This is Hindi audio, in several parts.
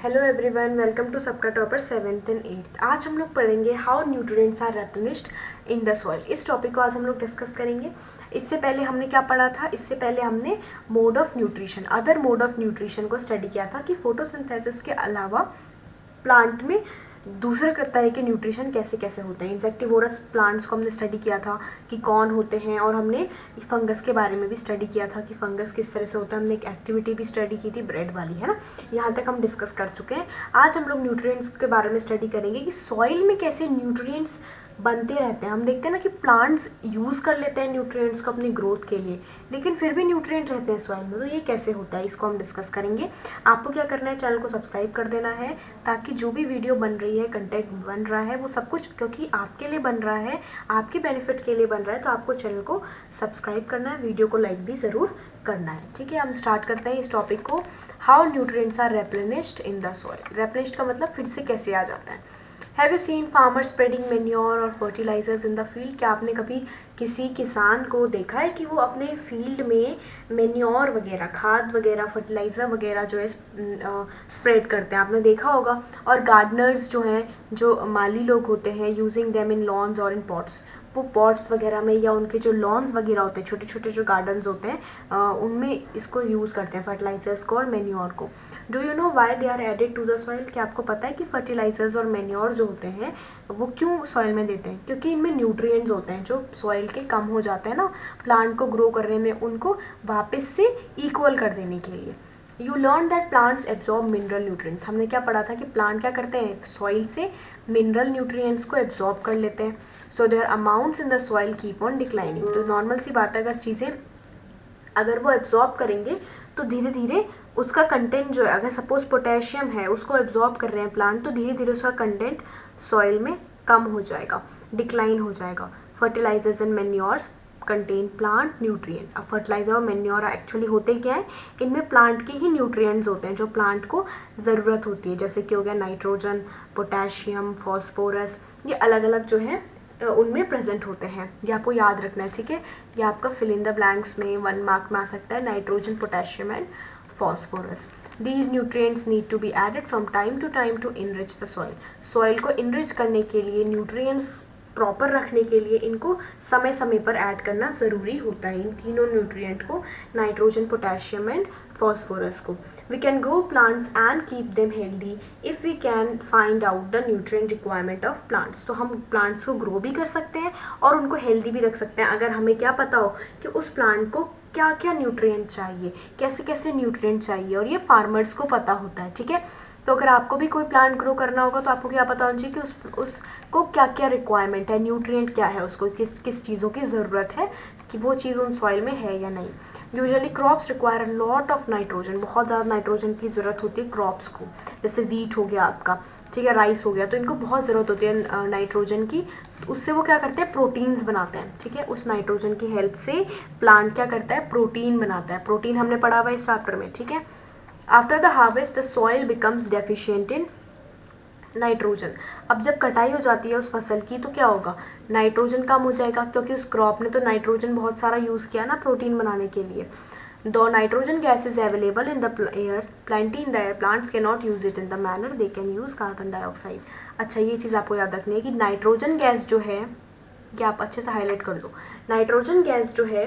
हेलो एवरीवन, वेलकम टू सबका टॉपर 7th एंड 8th। आज हम लोग पढ़ेंगे how nutrients are replenished in the soil. इस टॉपिक को आज हम लोग डिस्कस करेंगे। इससे पहले हमने क्या पढ़ा था? इससे पहले हमने mode of nutrition, other mode of nutrition को स्टडी किया था कि फोटोसिंथेसिस के अलावा प्लांट में दूसरे तरह के न्यूट्रिशन कैसे कैसे होते हैं। इंसेक्टिवोरस प्लांट्स को हमने स्टडी किया था कि कौन होते हैं, और हमने फंगस के बारे में भी स्टडी किया था कि फंगस किस तरह से होता है। हमने एक एक्टिविटी भी स्टडी की थी ब्रेड वाली, है ना। यहाँ तक हम डिस्कस कर चुके हैं। आज हम लोग न्यूट्रिएंट्स के बारे में स्टडी करेंगे कि सॉइल में कैसे न्यूट्रिएंट्स बनते रहते हैं। हम देखते हैं ना कि प्लांट्स यूज़ कर लेते हैं न्यूट्रिएंट्स को अपनी ग्रोथ के लिए, लेकिन फिर भी न्यूट्रिएंट रहते हैं सॉइल में। तो ये कैसे होता है, इसको हम डिस्कस करेंगे। आपको क्या करना है, चैनल को सब्सक्राइब कर देना है, ताकि जो भी वीडियो बन रही है, कंटेंट बन रहा है, वो सब कुछ क्योंकि आपके लिए बन रहा है, आपके बेनिफिट के लिए बन रहा है। तो आपको चैनल को सब्सक्राइब करना है, वीडियो को लाइक भी ज़रूर करना है। ठीक है, हम स्टार्ट करते हैं इस टॉपिक को। How nutrients are replenished in the soil. Replenished का मतलब फिर से कैसे आ जाता है। Have you seen farmer spreading manure और फर्टिलाइजर्स इन द फील्ड। क्या आपने कभी किसी किसान को देखा है कि वो अपने फील्ड में मेन्योर वगैरह, खाद वगैरह, फर्टिलाइज़र वगैरह जो है स्प्रेड करते हैं? आपने देखा होगा। और गार्डनर्स जो हैं, जो माली लोग होते हैं, यूजिंग देम इन लॉन्स और इन पॉट्स, वो पॉट्स वगैरह में या उनके जो लॉन्स वगैरह होते हैं, छोटे छोटे जो गार्डन्स होते हैं, उनमें इसको यूज़ करते हैं, फर्टिलाइजर्स को और मेन्योर को। Do you know why they are added to the soil. क्या आपको पता है कि फर्टिलाइजर्स और मेन्योर जो होते हैं वो क्यों सॉइल में देते हैं? क्योंकि इनमें न्यूट्रिएंट्स होते हैं जो सॉइल के कम हो जाते हैं ना, प्लांट को ग्रो करने में, उनको वापस से इक्वल कर देने के लिए। You learn that plants absorb mineral nutrients. हमने क्या पढ़ा था कि प्लांट क्या करते हैं, सॉइल से मिनरल न्यूट्रिएंट्स को एब्जॉर्ब कर लेते हैं। So their amounts in the soil keep on declining. तो नॉर्मल सी बात है, अगर वो एब्जॉर्ब करेंगे तो धीरे धीरे उसका कंटेंट जो है, अगर सपोज पोटेशियम है, उसको एब्जॉर्ब कर रहे हैं प्लांट, तो धीरे धीरे उसका कंटेंट सॉइल में कम हो जाएगा, डिक्लाइन हो जाएगा। Fertilizers and manures contain plant nutrient. अब फर्टिलाइजर और मैन्योर एक्चुअली होते क्या है, इनमें प्लांट के ही न्यूट्रिएंट्स होते हैं जो प्लांट को ज़रूरत होती है, जैसे कि हो गया नाइट्रोजन, पोटेशियम, फॉस्फोरस, ये अलग अलग जो है उनमें प्रेजेंट होते हैं। ये आपको याद रखना है, ठीक है। ये आपका फिल इन द ब्लैंक्स में 1 मार्क में आ सकता है, nitrogen, potassium and phosphorus. These nutrients need to be added from time to time to enrich the soil. Soil को enrich करने के लिए, nutrients प्रॉपर रखने के लिए, इनको समय समय पर ऐड करना ज़रूरी होता है, इन तीनों न्यूट्रिएंट को, नाइट्रोजन, पोटेशियम एंड फॉस्फोरस को। We can grow plants and keep them healthy if we can find out the nutrient requirement of plants. तो हम प्लांट्स को ग्रो भी कर सकते हैं और उनको हेल्दी भी रख सकते हैं, अगर हमें क्या पता हो कि उस प्लांट को क्या क्या न्यूट्रिएंट चाहिए, कैसे कैसे न्यूट्रिएंट चाहिए, और ये फार्मर्स को पता होता है, ठीक है। तो अगर आपको भी कोई प्लांट ग्रो करना होगा तो आपको क्या पता होना चाहिए कि उसको क्या क्या रिक्वायरमेंट है, न्यूट्रिएंट क्या है, उसको किस किस चीज़ों की ज़रूरत है, कि वो चीज़ उन सॉइल में है या नहीं। Usually crops require a lot of nitrogen. बहुत ज़्यादा नाइट्रोजन की ज़रूरत होती है क्रॉप्स को, जैसे वीट हो गया आपका, ठीक है, राइस हो गया, तो इनको बहुत ज़रूरत होती है नाइट्रोजन की। उससे वो क्या करते हैं, प्रोटीन्स बनाते हैं, ठीक है। उस नाइट्रोजन की हेल्प से प्लांट क्या करता है, प्रोटीन बनाता है। प्रोटीन हमने पढ़ा हुआ है इस चैप्टर में, ठीक है। After the harvest the soil becomes deficient in nitrogen. अब जब कटाई हो जाती है उस फसल की, तो क्या होगा, नाइट्रोजन कम हो जाएगा, क्योंकि उस क्रॉप ने तो नाइट्रोजन बहुत सारा यूज़ किया ना प्रोटीन बनाने के लिए। दो nitrogen gas is available in the air, plenty in the air, plants can not use it in the manner they can use carbon dioxide. अच्छा, ये चीज़ आपको याद रखनी है कि नाइट्रोजन गैस जो है, ये आप अच्छे से हाईलाइट कर लो, नाइट्रोजन गैस जो है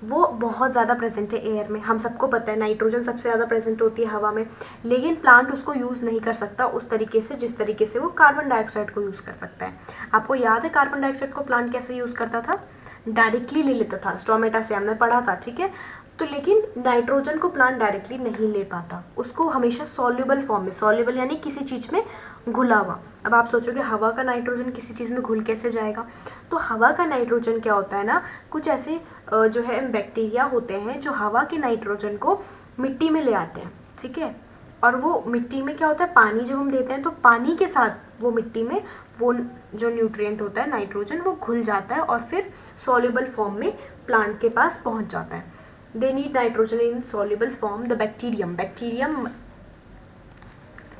वो बहुत ज़्यादा प्रेजेंट है एयर में। हम सबको पता है नाइट्रोजन सबसे ज़्यादा प्रेजेंट होती है हवा में, लेकिन प्लांट उसको यूज़ नहीं कर सकता उस तरीके से जिस तरीके से वो कार्बन डाइऑक्साइड को यूज़ कर सकता है। आपको याद है कार्बन डाइऑक्साइड को प्लांट कैसे यूज़ करता था, डायरेक्टली ले लेता था, स्टोमेटा से हमने पढ़ा था, ठीक है। तो लेकिन नाइट्रोजन को प्लांट डायरेक्टली नहीं ले पाता, उसको हमेशा सॉल्युबल फॉर्म में, सॉल्युबल यानी किसी चीज़ में घुला हुआ। अब आप सोचोगे हवा का नाइट्रोजन किसी चीज़ में घुल कैसे जाएगा, तो हवा का नाइट्रोजन क्या होता है ना, कुछ ऐसे जो है बैक्टीरिया होते हैं जो हवा के नाइट्रोजन को मिट्टी में ले आते हैं, ठीक है। और वो मिट्टी में क्या होता है, पानी जब हम देते हैं तो पानी के साथ वो मिट्टी में वो जो न्यूट्रिएंट होता है नाइट्रोजन, वो घुल जाता है और फिर सॉल्युबल फॉर्म में प्लांट के पास पहुंच जाता है। They need nitrogen in soluble form. The bacterium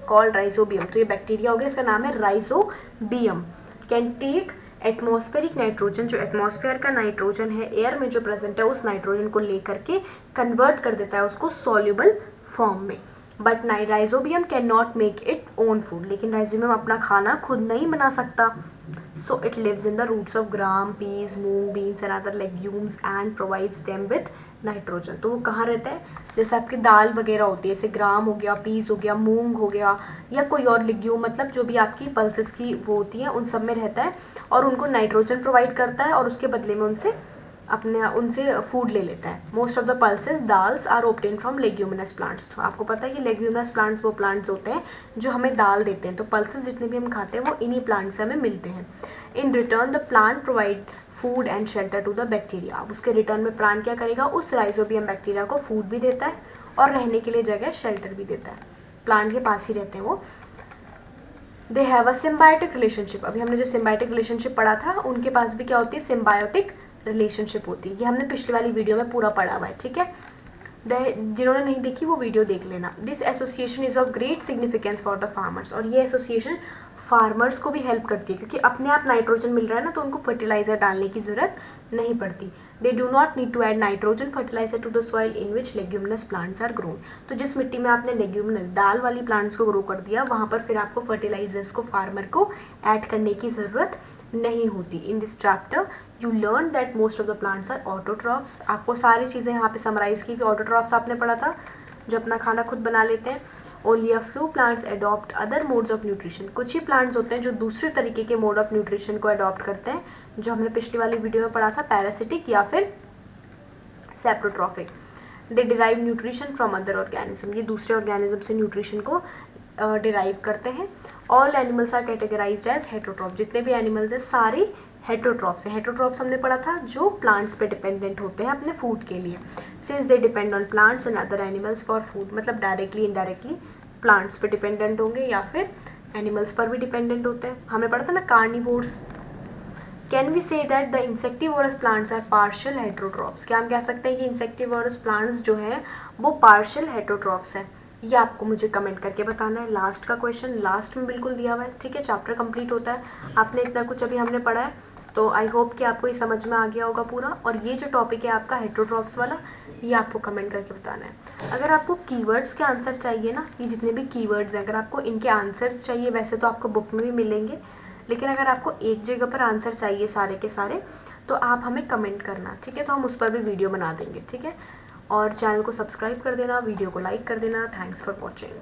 called rhizobium, तो ये बैक्टीरिया हो गया, इसका नाम है rhizobium, can take atmospheric nitrogen, जो एटमॉस्फेयर का नाइट्रोजन है, एयर में जो प्रेजेंट है, उस नाइट्रोजन को लेकर के कन्वर्ट कर देता है उसको सॉल्युबल फॉर्म में। But rhizobium can not make it own food, लेकिन राइजोबियम अपना खाना खुद नहीं बना सकता. So it lives in the roots of gram, peas, moong, beans and other legumes and provides them with nitrogen. तो वो कहाँ रहता है, जैसे आपकी दाल वगैरह होती है, जैसे ग्राम हो गया, पीज हो गया, मूंग हो गया, या कोई और लिग्यूम, मतलब जो भी आपकी पल्सेस की वो होती है उन सब में रहता है और उनको नाइट्रोजन प्रोवाइड करता है और उसके बदले में उनसे फूड ले लेता है. Most of the pulses dals are obtain from leguminous plants. तो आपको पता है कि लेग्यूमिनस प्लांट्स वो प्लांट्स होते हैं जो हमें दाल देते हैं. तो पल्सेस जितने भी हम खाते हैं वो इन्हीं प्लांट से हमें मिलते हैं. In return the plant provide food and shelter to the bacteria. अब उसके रिटर्न में प्लांट क्या करेगा, उस राइजोबियम बैक्टीरिया को फूड भी देता है और रहने के लिए जगह शेल्टर भी देता है. प्लांट के पास ही रहते हैं वो. They have a symbiotic relationship. अभी हमने जो सिम्बायोटिक रिलेशनशिप पढ़ा था उनके पास भी क्या होती है, सिम्बायोटिक रिलेशनशिप होती है. ये हमने पिछली वाली वीडियो में पूरा पढ़ा हुआ है. ठीक है, जिन्होंने नहीं देखी वो वीडियो देख लेना. This association is of great significance for the farmers. और ये एसोसिएशन फार्मर्स को भी हेल्प करती है क्योंकि अपने आप नाइट्रोजन मिल रहा है ना, तो उनको फर्टिलाइजर डालने की ज़रूरत नहीं पड़ती. They do not need to add nitrogen fertilizer to the soil in which leguminous plants are grown. तो जिस मिट्टी में आपने लेग्यूमिनस दाल वाली प्लांट्स को ग्रो कर दिया, वहाँ पर फिर आपको फर्टिलाइजर्स को फार्मर को ऐड करने की ज़रूरत नहीं होती. In this chapter you learn that most of the plants are autotrophs. आपको सारी चीज़ें यहाँ पे समराइज की. ऑटोट्रॉफ्स आपने पढ़ा था, जो अपना खाना खुद बना लेते हैं. Only a few plants adopt other modes of nutrition. कुछ ही प्लांट्स होते हैं जो दूसरे तरीके के मोड ऑफ न्यूट्रिशन को अडॉप्ट करते हैं, जो हमने पिछली वाली वीडियो में पढ़ा था, पैरासिटिक या फिर saprotrophic. They derive nutrition from other organism. ये दूसरे ऑर्गेनिज्म से न्यूट्रिशन को डिराइव करते हैं. All animals are categorized as heterotroph. जितने भी एनिमल्स हैं सारे हेटरोट्रॉफ्स है. हेटरोट्रॉफ्स हमने पढ़ा था जो प्लांट्स पे डिपेंडेंट होते हैं अपने फूड के लिए. Since they depend on plants and other animals for food, मतलब डायरेक्टली इनडायरेक्टली प्लांट्स पे डिपेंडेंट होंगे या फिर एनिमल्स पर भी डिपेंडेंट होते हैं. हमने पढ़ा था ना carnivores. Can we say that the insectivorous plants are partial heterotrophs. क्या हम कह सकते हैं कि इंसेक्टिवोरस प्लांट्स जो हैं वो पार्शियल हेटरोट्रॉफ्स हैं. ये आपको मुझे कमेंट करके बताना है. लास्ट का क्वेश्चन लास्ट में बिल्कुल दिया हुआ है. ठीक है, चैप्टर कंप्लीट होता है. आपने इतना कुछ अभी हमने पढ़ा है, तो आई होप कि आपको ये समझ में आ गया होगा पूरा. और ये जो टॉपिक है आपका हेटरोट्रॉफ्स वाला, ये आपको कमेंट करके बताना है. अगर आपको कीवर्ड्स के आंसर चाहिए ना, ये जितने भी कीवर्ड्स हैं, अगर आपको इनके आंसर्स चाहिए, वैसे तो आपको बुक में भी मिलेंगे, लेकिन अगर आपको एक जगह पर आंसर चाहिए सारे के सारे, तो आप हमें कमेंट करना. ठीक है, तो हम उस पर भी वीडियो बना देंगे. ठीक है, और चैनल को सब्सक्राइब कर देना, वीडियो को लाइक कर देना. Thanks for watching.